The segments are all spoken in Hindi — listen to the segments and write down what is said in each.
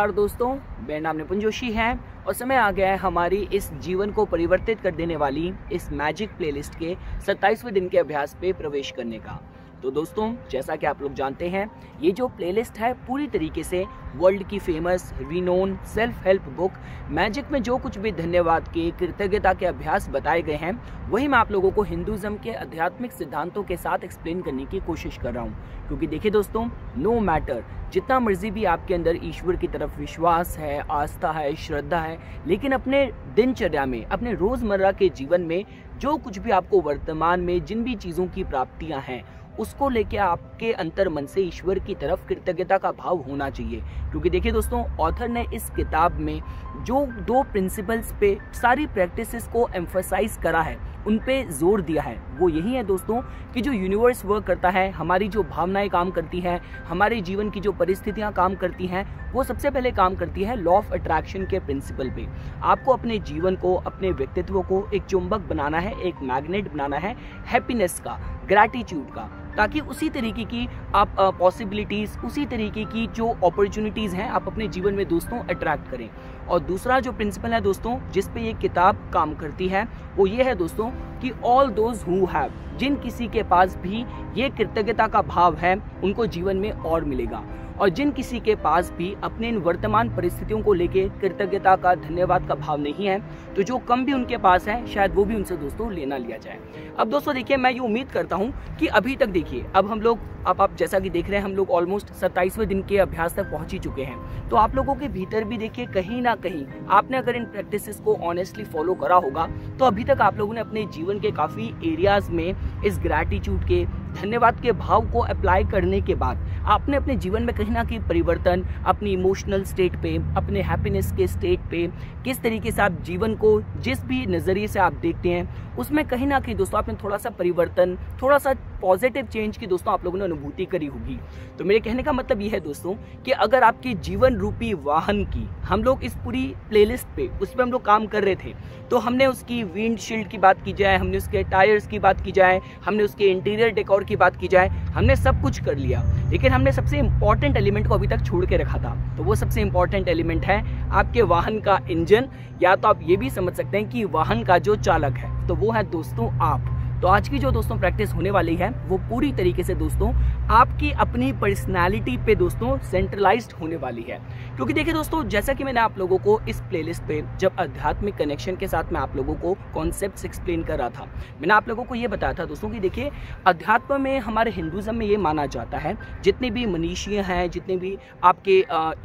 नमस्कार दोस्तों, मेरा नाम निपुन जोशी है और समय आ गया है हमारी इस जीवन को परिवर्तित कर देने वाली इस मैजिक प्लेलिस्ट के 27वें दिन के अभ्यास पे प्रवेश करने का। तो दोस्तों, जैसा कि आप लोग जानते हैं, ये जो प्लेलिस्ट है पूरी तरीके से वर्ल्ड की famous renowned self help book magic में जो कुछ भी धन्यवाद के, कृतज्ञता के अभ्यास बताए गए हैं, वही मैं आप लोगों को हिंदुइज्म के आध्यात्मिक सिद्धांतों के साथ एक्सप्लेन करने की कोशिश कर रहा हूँ। क्योंकि देखिए दोस्तों, नो मैटर जितना मर्जी भी आपके अंदर ईश्वर की तरफ विश्वास है, आस्था है, श्रद्धा है, लेकिन अपने दिनचर्या में, अपने रोजमर्रा के जीवन में जो कुछ भी आपको वर्तमान में जिन भी चीज़ों की प्राप्तियां हैं, उसको लेके आपके अंतर मन से ईश्वर की तरफ कृतज्ञता का भाव होना चाहिए। क्योंकि देखिए दोस्तों, ऑथर ने इस किताब में जो 2 प्रिंसिपल्स पे सारी प्रैक्टिसेस को एम्फसाइज करा है, उन पे जोर दिया है, वो यही है दोस्तों कि जो यूनिवर्स वर्क करता है, हमारी जो भावनाएं काम करती हैं, हमारे जीवन की जो परिस्थितियां काम करती हैं, वो सबसे पहले काम करती है लॉ ऑफ अट्रैक्शन के प्रिंसिपल पे। आपको अपने जीवन को, अपने व्यक्तित्व को एक चुंबक बनाना है, एक मैग्नेट बनाना है हैप्पीनेस का, ग्रैटिट्यूड का, ताकि उसी तरीके की आप पॉसिबिलिटीज़, उसी तरीके की जो अपॉर्चुनिटीज़ हैं, आप अपने जीवन में दोस्तों अट्रैक्ट करें। और दूसरा जो प्रिंसिपल है दोस्तों, जिस पे ये किताब काम करती है, वो ये है दोस्तों कि ऑल दोज हु हैव, जिन किसी के पास भी ये कृतज्ञता का भाव है, उनको जीवन में और मिलेगा। और जिन किसी के पास भी अपने इन वर्तमान परिस्थितियों को लेके कृतज्ञता का, धन्यवाद का भाव नहीं है, तो जो कम भी उनके पास है, शायद वो भी उनसे दोस्तों लेना लिया जाए। अब दोस्तों देखिए, मैं ये उम्मीद करता हूँ कि अभी तक देखिए, अब हम लोग, अब आप जैसा कि देख रहे हैं, हम लोग ऑलमोस्ट 27वें दिन के अभ्यास तक पहुंच ही चुके हैं। तो आप लोगों के भीतर भी देखिए, कहीं ना कहीं आपने अगर इन प्रैक्टिसेस को ऑनेस्टली फॉलो करा होगा, तो अभी तक आप लोगों ने अपने जीवन के काफ़ी एरियाज में इस ग्रैटिट्यूड के, धन्यवाद के भाव को अप्लाई करने के बाद आपने अपने जीवन में कहीं ना कहीं परिवर्तन, अपनी इमोशनल स्टेट पे, अपने हैप्पीनेस के स्टेट पे, किस तरीके से आप जीवन को जिस भी नज़रिए से आप देखते हैं, उसमें कहीं ना कहीं दोस्तों आपने थोड़ा सा परिवर्तन, थोड़ा सा पॉजिटिव चेंज की दोस्तों आप लोगों ने अनुभूति करी होगी। तो मेरे कहने का मतलब ये है दोस्तों कि अगर आपके जीवन रूपी वाहन की, हम लोग इस पूरी प्लेलिस्ट पे, उस पर हम लोग काम कर रहे थे, तो हमने उसकी विंडशील्ड की बात की जाए, हमने उसके टायर्स की बात की जाए, हमने उसके इंटीरियर डेकोर की बात की जाए, हमने सब कुछ कर लिया, लेकिन हमने सबसे इंपॉर्टेंट एलिमेंट को अभी तक छोड़ के रखा था। तो वो सबसे इंपॉर्टेंट एलिमेंट है आपके वाहन का इंजन, या तो आप ये भी समझ सकते हैं कि वाहन का जो चालक है, तो वो है दोस्तों आप। तो आज की जो दोस्तों प्रैक्टिस होने वाली है, वो पूरी तरीके से दोस्तों आपकी अपनी पर्सनालिटी पे दोस्तों सेंट्रलाइज्ड होने वाली है। क्योंकि देखिए दोस्तों, जैसा कि मैंने आप लोगों को इस प्लेलिस्ट पे, जब आध्यात्मिक कनेक्शन के साथ मैं आप लोगों को कॉन्सेप्ट्स एक्सप्लेन कर रहा था, मैंने आप लोगों को ये बताया था दोस्तों कि देखिए, अध्यात्म में, हमारे हिंदुइज्म में ये माना जाता है, जितने भी मनीषी हैं, जितने भी आपके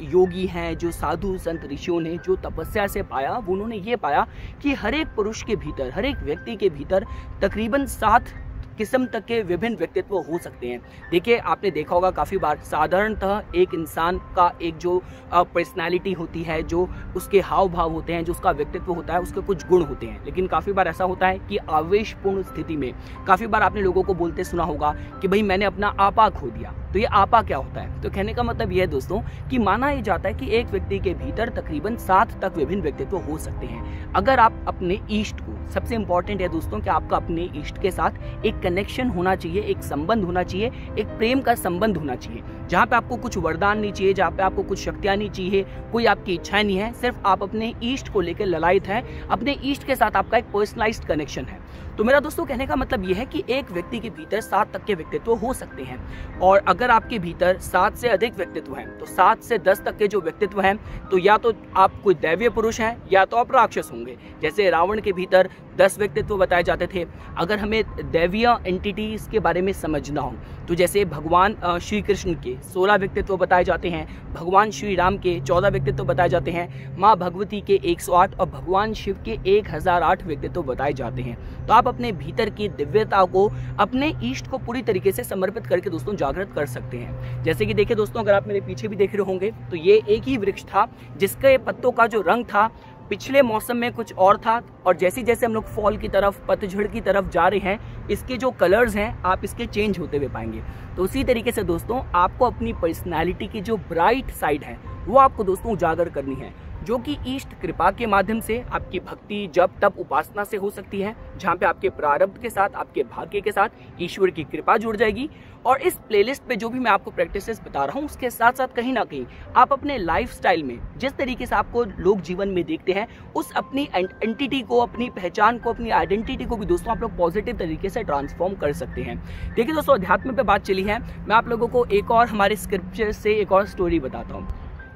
योगी हैं, जो साधु संत ऋषियों ने जो तपस्या से पाया, वो उन्होंने ये पाया कि हर एक पुरुष के भीतर, हर एक व्यक्ति के भीतर तकरीबन 7 किस्म तक के विभिन्न व्यक्तित्व हो सकते हैं। देखिए, आपने देखा होगा काफ़ी बार, साधारणतः एक इंसान का एक जो पर्सनालिटी होती है, जो उसके हाव भाव होते हैं, जो उसका व्यक्तित्व होता है, उसके कुछ गुण होते हैं। लेकिन काफ़ी बार ऐसा होता है कि आवेशपूर्ण स्थिति में, काफ़ी बार आपने लोगों को बोलते सुना होगा कि भाई मैंने अपना आपा खो दिया। तो ये आपा क्या होता है? तो कहने का मतलब ये है दोस्तों कि माना ये जाता है कि एक व्यक्ति के भीतर तकरीबन 7 तक विभिन्न व्यक्तित्व हो सकते हैं। अगर आप अपने ईष्ट को, सबसे इंपॉर्टेंट है दोस्तों कि आपका अपने ईष्ट के साथ एक कनेक्शन होना चाहिए, एक संबंध होना चाहिए, एक प्रेम का संबंध होना चाहिए, जहाँ पे आपको कुछ वरदान नहीं चाहिए, जहाँ पे आपको कुछ शक्तियाँ नहीं चाहिए, कोई आपकी इच्छाएं नहीं है, सिर्फ आप अपने ईष्ट को लेकर ललायित हैं, अपने ईष्ट के साथ आपका एक पर्सनलाइज्ड कनेक्शन है। तो मेरा दोस्तों कहने का मतलब यह है कि एक व्यक्ति के भीतर 7 तक के व्यक्तित्व हो सकते हैं, और अगर आपके भीतर 7 से अधिक व्यक्तित्व हैं, तो 7 से 10 तक के जो व्यक्तित्व हैं, तो या तो आप कोई दैवीय पुरुष हैं, या तो आप राक्षस होंगे। जैसे रावण के भीतर 10 व्यक्तित्व बताए जाते थे। अगर हमें दैवीय एंटिटीज के बारे में समझना हो, तो जैसे भगवान श्री कृष्ण के 16 व्यक्तित्व बताए जाते हैं, भगवान श्री राम के 14 व्यक्तित्व बताए जाते हैं, माँ भगवती के 108 और भगवान शिव के 1008 व्यक्तित्व बताए जाते हैं। तो आप अपने भीतर की दिव्यता को, अपने ईष्ट को पूरी तरीके से समर्पित करके दोस्तों जागृत कर सकते हैं। जैसे कि देखिए दोस्तों, अगर आप मेरे पीछे भी देख रहे होंगे, तो ये एक ही वृक्ष था जिसके पत्तों का जो रंग था पिछले मौसम में कुछ और था, और जैसे जैसे हम लोग फॉल की तरफ, पतझड़ की तरफ जा रहे हैं, इसके जो कलर्स हैं आप इसके चेंज होते हुए पाएंगे। तो उसी तरीके से दोस्तों आपको अपनी पर्सनैलिटी की जो ब्राइट साइड है, वो आपको दोस्तों उजागर करनी है। जो कि ईष्ट कृपा के माध्यम से आपकी भक्ति जब तब उपासना से हो सकती है, जहाँ पे आपके प्रारब्ध के साथ, आपके भाग्य के साथ ईश्वर की कृपा जुड़ जाएगी। और इस प्लेलिस्ट पे जो भी मैं आपको प्रैक्टिसेस बता रहा हूँ, उसके साथ साथ कहीं ना कहीं आप अपने लाइफस्टाइल में जिस तरीके से आपको लोग जीवन में देखते हैं, उस अपनी एंटिटी को, अपनी पहचान को, अपनी आइडेंटिटी को भी दोस्तों आप लोग पॉजिटिव तरीके से ट्रांसफॉर्म कर सकते हैं। देखिए दोस्तों, अध्यात्म पे बात चली है, मैं आप लोगों को एक और हमारे स्क्रिप्चर से एक और स्टोरी बताता हूँ।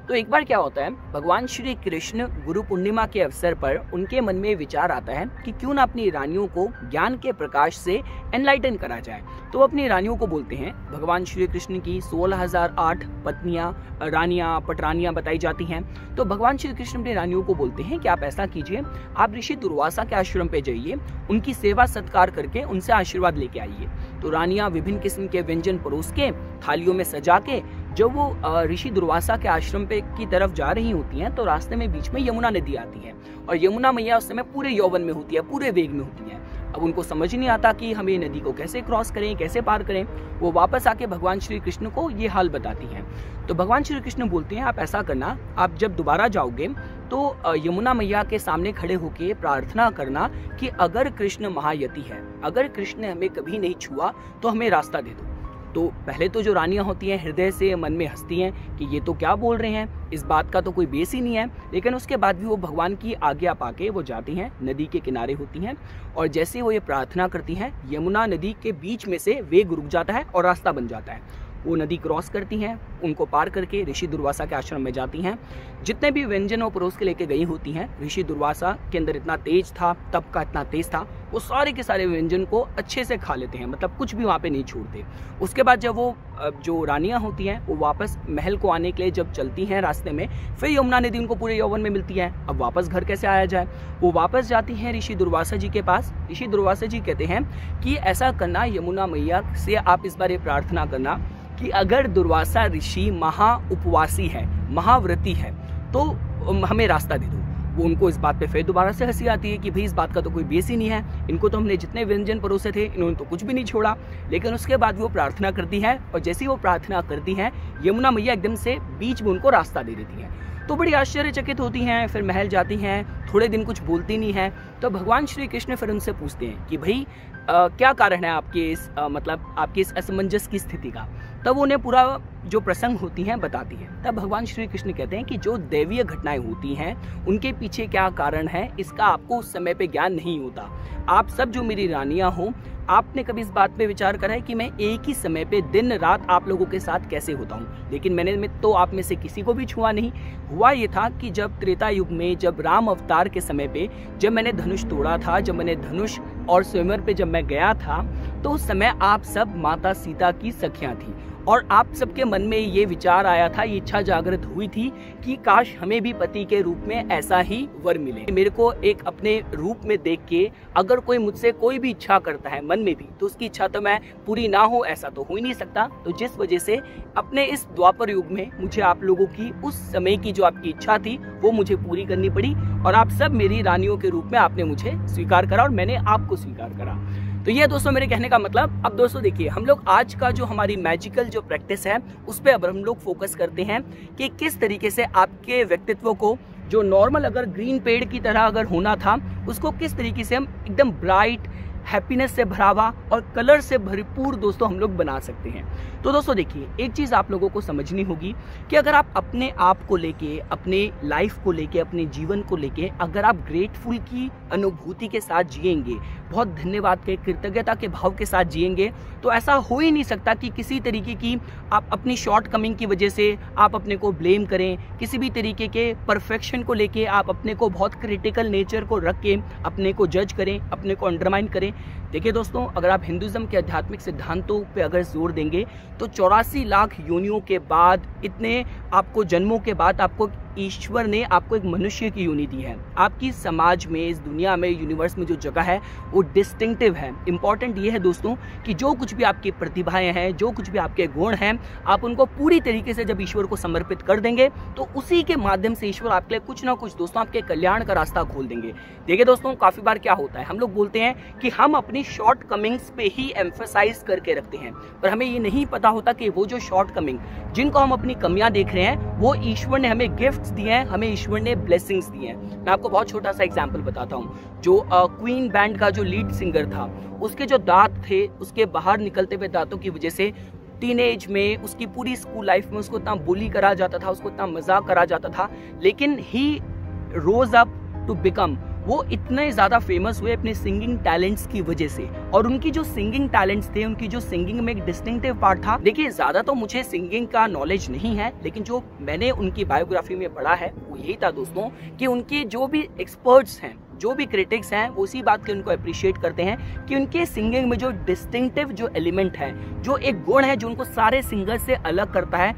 तो एक बार क्या होता है, भगवान श्री कृष्ण गुरु पूर्णिमा के अवसर पर उनके मन में विचार आता है कि क्यों ना अपनी रानियों को ज्ञान के प्रकाश से एनलाइटन करा जाए। तो वो अपनी रानियों को बोलते हैं, भगवान श्री कृष्ण की 16,008 पत्नियां, रानियां, पटरानियां बताई जाती हैं। तो भगवान श्री कृष्ण अपनी रानियों को बोलते हैं कि आप ऐसा कीजिए, आप ऋषि दुर्वासा के आश्रम पे जाइए, उनकी सेवा सत्कार करके उनसे आशीर्वाद लेके आइए। तो रानियां विभिन्न किस्म के व्यंजन परोस के थालियों में सजा के जब वो ऋषि दुर्वासा के आश्रम पे की तरफ जा रही होती हैं, तो रास्ते में बीच में यमुना नदी आती है और यमुना मैया उस समय पूरे यौवन में होती है, पूरे वेग में होती है। अब उनको समझ नहीं आता कि हम ये नदी को कैसे क्रॉस करें, कैसे पार करें। वो वापस आके भगवान श्री कृष्ण को ये हाल बताती हैं। तो भगवान श्री कृष्ण बोलते हैं, आप ऐसा करना, आप जब दोबारा जाओगे तो यमुना मैया के सामने खड़े होके प्रार्थना करना कि अगर कृष्ण महायति है, अगर कृष्ण ने हमें कभी नहीं छुआ तो हमें रास्ता दे दो। तो पहले तो जो रानियां होती हैं हृदय से मन में हंसती हैं कि ये तो क्या बोल रहे हैं, इस बात का तो कोई बेस ही नहीं है। लेकिन उसके बाद भी वो भगवान की आज्ञा पाके वो जाती हैं, नदी के किनारे होती हैं और जैसे वो ये प्रार्थना करती हैं, यमुना नदी के बीच में से वेग रुक जाता है और रास्ता बन जाता है। वो नदी क्रॉस करती हैं, उनको पार करके ऋषि दुर्वासा के आश्रम में जाती हैं। जितने भी व्यंजन वो परोस के लेके गई होती हैं, ऋषि दुर्वासा के अंदर इतना तेज था, तप का इतना तेज था, वो सारे के सारे व्यंजन को अच्छे से खा लेते हैं, मतलब कुछ भी वहाँ पे नहीं छोड़ते। उसके बाद जब वो जो रानियां होती हैं वो वापस महल को आने के लिए जब चलती हैं रास्ते में, फिर यमुना नदी उनको पूरे यौवन में मिलती है। अब वापस घर कैसे आया जाए, वो वापस जाती हैं ऋषि दुर्वासा जी के पास। ऋषि दुर्वासा जी कहते हैं कि ऐसा करना, यमुना मैया से आप इस बार ये प्रार्थना करना कि अगर दुर्वासा ऋषि महा उपवासी है, महाव्रती है, तो हमें रास्ता दे दो। वो उनको इस बात पे फिर दोबारा से हंसी आती है कि भाई इस बात का तो कोई बेस ही नहीं है, इनको तो हमने जितने व्यंजन परोसे थे इन्होंने तो कुछ भी नहीं छोड़ा। लेकिन उसके बाद वो प्रार्थना करती है और जैसे ही वो प्रार्थना करती हैं, यमुना मैया एकदम से बीच में उनको रास्ता दे देती हैं। तो बड़ी आश्चर्यचकित होती हैं, फिर महल जाती हैं, थोड़े दिन कुछ बोलती नहीं है। तो भगवान श्री कृष्ण फिर उनसे पूछते हैं कि भाई क्या कारण है आपके इस मतलब आपकी इस असमंजस की स्थिति का। तब उन्हें पूरा जो प्रसंग होती हैं बताती है। तब भगवान श्री कृष्ण कहते हैं कि जो दैवीय घटनाएं होती हैं उनके पीछे क्या कारण है, इसका आपको उस समय पे ज्ञान नहीं होता। आप सब जो मेरी रानियां हो, आपने कभी इस बात पे विचार करा है कि मैं एक ही समय पे दिन रात आप लोगों के साथ कैसे होता हूँ? लेकिन मैंने तो आप में से किसी को भी छुआ नहीं। हुआ ये था कि जब त्रेता युग में, जब राम अवतार के समय पे, जब मैंने धनुष तोड़ा था, जब मैंने धनुष और स्वयंवर पे जब मैं गया था, तो उस समय आप सब माता सीता की सखियां थी और आप सबके मन में ये विचार आया था, ये इच्छा जागृत हुई थी कि काश हमें भी पति के रूप में ऐसा ही वर मिले। मेरे को एक अपने रूप में देख के अगर कोई मुझसे कोई भी इच्छा करता है मन में भी, तो उसकी इच्छा तो मैं पूरी ना हो ऐसा तो हो ही नहीं सकता। तो जिस वजह से अपने इस द्वापर युग में मुझे आप लोगों की उस समय की जो आपकी इच्छा थी वो मुझे पूरी करनी पड़ी और आप सब मेरी रानियों के रूप में आपने मुझे स्वीकार करा और मैंने आपको स्वीकार करा। तो ये दोस्तों मेरे कहने का मतलब। अब दोस्तों देखिए, हम लोग आज का जो हमारी मैजिकल जो प्रैक्टिस है उस पर अब हम लोग फोकस करते हैं कि किस तरीके से आपके व्यक्तित्व को, जो नॉर्मल अगर ग्रीन पेड़ की तरह अगर होना था, उसको किस तरीके से हम एकदम ब्राइट, हैप्पीनेस से भरा हुआ और कलर से भरपूर दोस्तों हम लोग बना सकते हैं। तो दोस्तों देखिए, एक चीज़ आप लोगों को समझनी होगी कि अगर आप अपने आप को लेके, अपने लाइफ को लेके, अपने जीवन को लेके अगर आप ग्रेटफुल की अनुभूति के साथ जिएंगे, बहुत धन्यवाद के, कृतज्ञता के भाव के साथ जिएंगे, तो ऐसा हो ही नहीं सकता कि किसी तरीके की आप अपनी शॉर्ट कमिंग की वजह से आप अपने को ब्लेम करें, किसी भी तरीके के परफेक्शन को लेके आप अपने को बहुत क्रिटिकल नेचर को रख के अपने को जज करें, अपने को अंडरमाइन करें। देखिए दोस्तों, अगर आप हिंदुइज्म के आध्यात्मिक सिद्धांतों पे अगर जोर देंगे तो 84 लाख योनियों के बाद, इतने आपको जन्मों के बाद आपको ईश्वर ने आपको एक मनुष्य की योनि दी है। आपकी समाज में, इस दुनिया में, यूनिवर्स में जो जगह है वो डिस्टिंक्टिव है। इंपॉर्टेंट ये है दोस्तों कि जो कुछ भी आपकी प्रतिभाएं हैं, जो कुछ भी आपके गुण हैं, आप उनको पूरी तरीके से जब ईश्वर को समर्पित कर देंगे तो उसी के माध्यम से ईश्वर आपके लिए कुछ ना कुछ दोस्तों आपके कल्याण का रास्ता खोल देंगे। देखिए दोस्तों, काफी बार क्या होता है, हम लोग बोलते हैं कि हम अपनी शॉर्ट कमिंग्स पे ही एम्फसाइज करके रखते हैं, पर हमें ये नहीं पता होता कि वो जो शॉर्ट कमिंग, जिनको हम अपनी कमियां देख रहे हैं, वो ईश्वर ने हमें गिफ्ट गिफ्ट्स दिए हैं, हमें ईश्वर ने ब्लेसिंग्स दी हैं। मैं आपको बहुत छोटा सा एग्जांपल बताता हूँ। जो क्वीन बैंड का जो लीड सिंगर था, उसके जो दांत थे, उसके बाहर निकलते हुए दांतों की वजह से टीनेज में, उसकी पूरी स्कूल लाइफ में उसको इतना बुली करा जाता था, उसको इतना मजाक करा जाता था, लेकिन ही रोज अप टू बिकम, वो इतने ज़्यादा फेमस हुए अपने सिंगिंग टैलेंट्स की वजह से। और उनकी जो सिंगिंग टैलेंट्स थे, उनकी जो सिंगिंग में एक डिस्टिंक्टिव पार्ट था। देखिए, ज़्यादा तो मुझे सिंगिंग का नॉलेज नहीं है, लेकिन जो मैंने उनकी बायोग्राफी में पढ़ा है वो यही था दोस्तों, कि उनके जो भी एक्सपर्ट्स हैं, जो भी क्रिटिक्स हैं, वो उसी बात के उनको अप्रिशिएट करते हैं कि उनके सिंगिंग में जो डिस्टिंक्टिव जो एलिमेंट है, जो एक गुण है जो उनको सारे सिंगर से अलग करता है,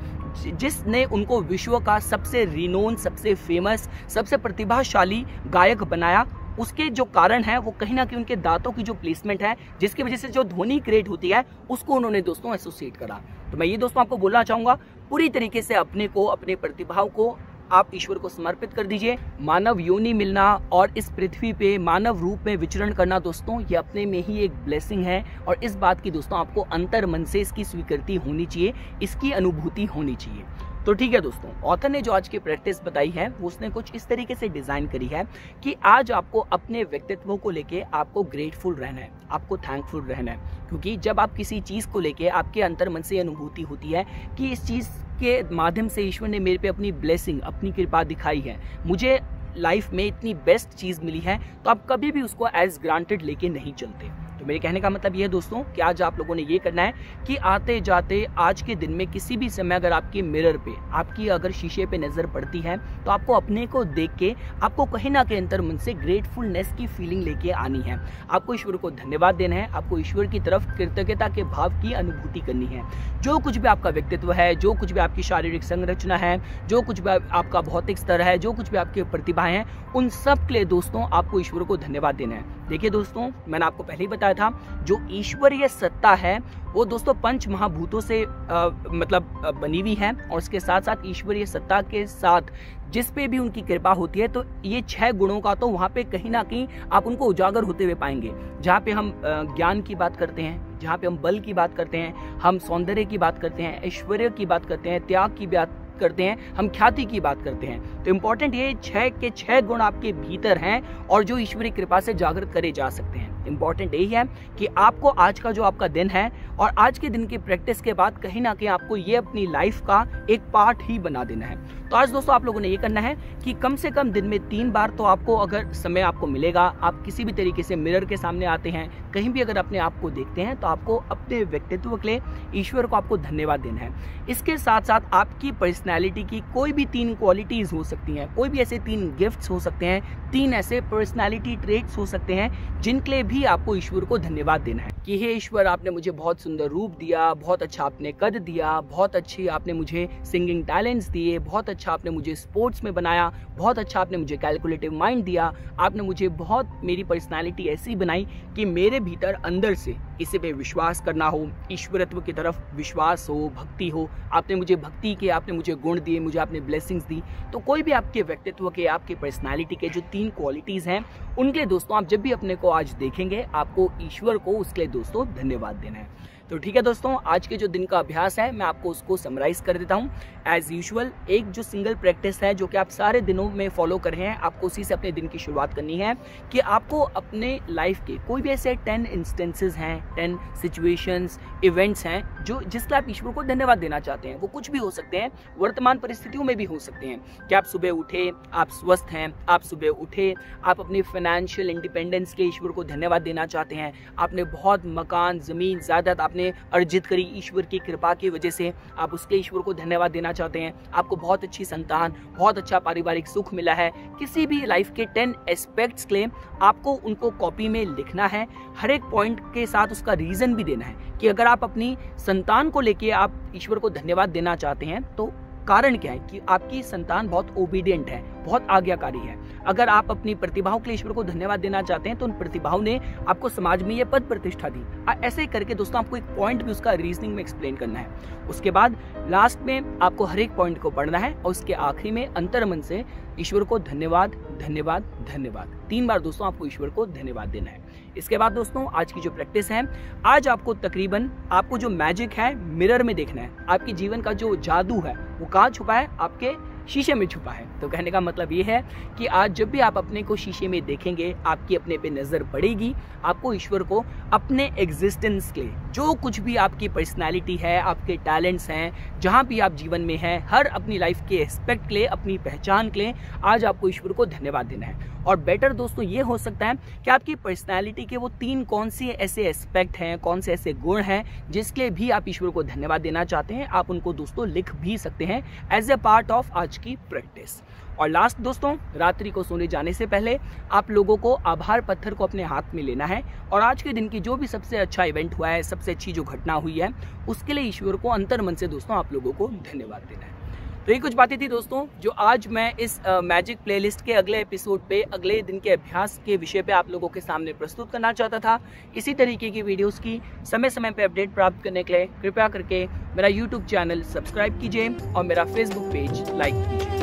जिसने उनको विश्व का सबसे रिनोन, सबसे फेमस, सबसे प्रतिभाशाली गायक बनाया, उसके जो कारण है वो कहीं ना कहीं उनके दांतों की जो प्लेसमेंट है, जिसकी वजह से जो ध्वनि क्रिएट होती है, उसको उन्होंने दोस्तों एसोसिएट करा। तो मैं ये दोस्तों आपको बोलना चाहूंगा, पूरी तरीके से अपने को, अपने प्रतिभाओं को आप ईश्वर को समर्पित कर दीजिए। मानव योनि मिलना और इस पृथ्वी पे मानव रूप में विचरण करना दोस्तों, ये अपने में ही एक ब्लेसिंग है, और इस बात की दोस्तों आपको अंतर मन से इसकी स्वीकृति होनी चाहिए, इसकी अनुभूति होनी चाहिए। तो ठीक है दोस्तों, ऑथर ने जो आज की प्रैक्टिस बताई है वो उसने कुछ इस तरीके से डिजाइन करी है कि आज आपको अपने व्यक्तित्व को लेके आपको ग्रेटफुल रहना है, आपको थैंकफुल रहना है। क्योंकि जब आप किसी चीज को लेके आपके अंतर मन से अनुभूति होती है कि इस चीज के माध्यम से ईश्वर ने मेरे पे अपनी ब्लेसिंग, अपनी कृपा दिखाई है, मुझे लाइफ में इतनी बेस्ट चीज मिली है, तो आप कभी भी उसको एज ग्रांटेड लेके नहीं चलते। तो मेरे कहने का मतलब ये है दोस्तों कि आज आप लोगों ने ये करना है कि आते जाते आज के दिन में किसी भी समय अगर आपके मिरर पे, आपकी अगर शीशे पे नजर पड़ती है, तो आपको अपने को देख के आपको कहीं ना कहीं अंतर मन से ग्रेटफुलनेस की फीलिंग लेके आनी है। आपको ईश्वर को धन्यवाद देना है, आपको ईश्वर की तरफ कृतज्ञता के भाव की अनुभूति करनी है। जो कुछ भी आपका व्यक्तित्व है, जो कुछ भी आपकी शारीरिक संरचना है, जो कुछ भी आपका भौतिक स्तर है, जो कुछ भी आपकी प्रतिभाएं हैं, उन सब के लिए दोस्तों आपको ईश्वर को धन्यवाद देना है। देखिए दोस्तों, मैंने आपको पहले ही बताया था, जो ईश्वरीय सत्ता है वो दोस्तों पंच महाभूतों से बनी हुई है, और उसके साथ साथ ईश्वरीय सत्ता के साथ जिस पे भी उनकी कृपा होती है, तो ये 6 गुणों का तो वहाँ पे कहीं ना कहीं आप उनको उजागर होते हुए पाएंगे। जहाँ पे हम ज्ञान की बात करते हैं, जहाँ पे हम बल की बात करते हैं, हम सौंदर्य की बात करते हैं, ऐश्वर्य की बात करते हैं, त्याग की बात करते हैं, हम ख्याति की बात करते हैं। तो इम्पोर्टेंट ये 6 के 6 गुण आपके भीतर हैं, और जो ईश्वरीय कृपा से जागृत करे जा सकते हैं। इम्पॉर्टेंट यही है कि आपको आज का जो आपका दिन है, और आज के दिन की प्रैक्टिस के बाद कहीं ना कहीं आपको ये अपनी लाइफ का एक पार्ट ही बना देना है। तो आज दोस्तों आप लोगों ने ये करना है कि कम से कम दिन में 3 बार तो आपको, अगर समय आपको मिलेगा, आप किसी भी तरीके से मिरर के सामने आते हैं, कहीं भी अगर अपने आप को देखते हैं, तो आपको अपने व्यक्तित्व के लिए ईश्वर को आपको धन्यवाद देना है। इसके साथ साथ आपकी पर्सनैलिटी की कोई भी 3 क्वालिटीज हो सकती हैं, कोई भी ऐसे 3 गिफ्ट्स हो सकते हैं, 3 ऐसे पर्सनैलिटी ट्रेट्स हो सकते हैं जिनके लिए भी आपको ईश्वर को धन्यवाद देना है कि हे ईश्वर, आपने मुझे बहुत सुंदर रूप दिया, बहुत अच्छा आपने कद दिया, बहुत अच्छी आपने मुझे सिंगिंग टैलेंट्स दिए, बहुत अच्छा आपने मुझे स्पोर्ट्स में बनाया, बहुत अच्छा आपने मुझे कैलकुलेटिव माइंड दिया, आपने मुझे बहुत, मेरी पर्सनालिटी ऐसी बनाई कि मेरे भीतर अंदर से किसी पे विश्वास करना हो, ईश्वरत्व की तरफ विश्वास हो, भक्ति हो। आपने मुझे भक्ति के, आपने मुझे गुण दिए, मुझे आपने ब्लेसिंग्स दी। तो कोई भी आपके व्यक्तित्व के, आपके पर्सनालिटी के जो 3 क्वालिटीज हैं, उनके लिए दोस्तों आप जब भी अपने को आज देखेंगे, आपको ईश्वर को उसके लिए दोस्तों धन्यवाद देना है। तो ठीक है दोस्तों, आज के जो दिन का अभ्यास है मैं आपको उसको समराइज कर देता हूँ। एज यूजुअल एक जो सिंगल प्रैक्टिस है जो कि आप सारे दिनों में फॉलो कर रहे हैं, आपको उसी से अपने दिन की शुरुआत करनी है कि आपको अपने लाइफ के कोई भी ऐसे 10 इंस्टेंसेस हैं, 10 सिचुएशंस, इवेंट्स हैं जो जिसके आप ईश्वर को धन्यवाद देना चाहते हैं। वो कुछ भी हो सकते हैं, वर्तमान परिस्थितियों में भी हो सकते हैं कि आप सुबह उठे, आप स्वस्थ हैं, आप सुबह उठे, आप अपने फाइनेंशियल इंडिपेंडेंस के ईश्वर को धन्यवाद देना चाहते हैं, आपने बहुत मकान, जमीन, जायदाद आपने अर्जित करी ईश्वर की कृपा की वजह से, आप उसके ईश्वर को धन्यवाद देना चाहते हैं, आपको बहुत अच्छी संतान, बहुत अच्छा पारिवारिक सुख मिला है। किसी भी लाइफ के 10 एस्पेक्ट्स के लिए आपको उनको कॉपी में लिखना है, हर एक पॉइंट के साथ उसका रीजन भी देना है कि अगर आप अपनी संतान को लेके आप ईश्वर को धन्यवाद देना चाहते हैं तो कारण क्या है कि आपकी संतान बहुत ओबीडियंट है, बहुत आज्ञाकारी है। अगर आप अपनी प्रतिभाओं के लिए ईश्वर को धन्यवाद देना चाहते हैं तो उन प्रतिभाओं ने आपको समाज में ये पद प्रतिष्ठा दी। ऐसे ही करके दोस्तों आपको एक पॉइंट भी उसका रीजनिंग में एक्सप्लेन करना है। उसके बाद लास्ट में आपको हर एक पॉइंट को पढ़ना है और उसके आखिरी में अंतर्मन से ईश्वर को धन्यवाद धन्यवाद धन्यवाद 3 बार दोस्तों आपको ईश्वर को धन्यवाद देना है। इसके बाद दोस्तों आज की जो प्रैक्टिस है, आज आपको तकरीबन आपको जो मैजिक है मिरर में देखना है। आपके जीवन का जो जादू है वो कहाँ छुपा है? आपके शीशे में छुपा है। तो कहने का मतलब ये है कि आज जब भी आप अपने को शीशे में देखेंगे, आपकी अपने पे नज़र पड़ेगी, आपको ईश्वर को अपने एग्जिस्टेंस के लिए, जो कुछ भी आपकी पर्सनैलिटी है, आपके टैलेंट्स हैं, जहाँ भी आप जीवन में हैं, हर अपनी लाइफ के एस्पेक्ट के लिए, अपनी पहचान के लिए आज आपको ईश्वर को धन्यवाद देना है। और बेटर दोस्तों ये हो सकता है कि आपकी पर्सनैलिटी के वो 3 कौन से ऐसे एस्पेक्ट हैं, कौन से ऐसे गुण हैं जिसके लिए भी आप ईश्वर को धन्यवाद देना चाहते हैं। आप उनको दोस्तों लिख भी सकते हैं एज ए पार्ट ऑफ आज की प्रैक्टिस। और लास्ट दोस्तों, रात्रि को सोने जाने से पहले आप लोगों को आभार पत्थर को अपने हाथ में लेना है और आज के दिन की जो भी सबसे अच्छा इवेंट हुआ है, सबसे अच्छी जो घटना हुई है, उसके लिए ईश्वर को अंतर मन से दोस्तों आप लोगों को धन्यवाद देना है। तो ये कुछ बातें थी दोस्तों जो आज मैं इस मैजिक प्लेलिस्ट के अगले एपिसोड पे, अगले दिन के अभ्यास के विषय पे आप लोगों के सामने प्रस्तुत करना चाहता था। इसी तरीके की वीडियोस की समय समय पे अपडेट प्राप्त करने के लिए कृपया करके मेरा YouTube चैनल सब्सक्राइब कीजिए और मेरा Facebook पेज लाइक कीजिए।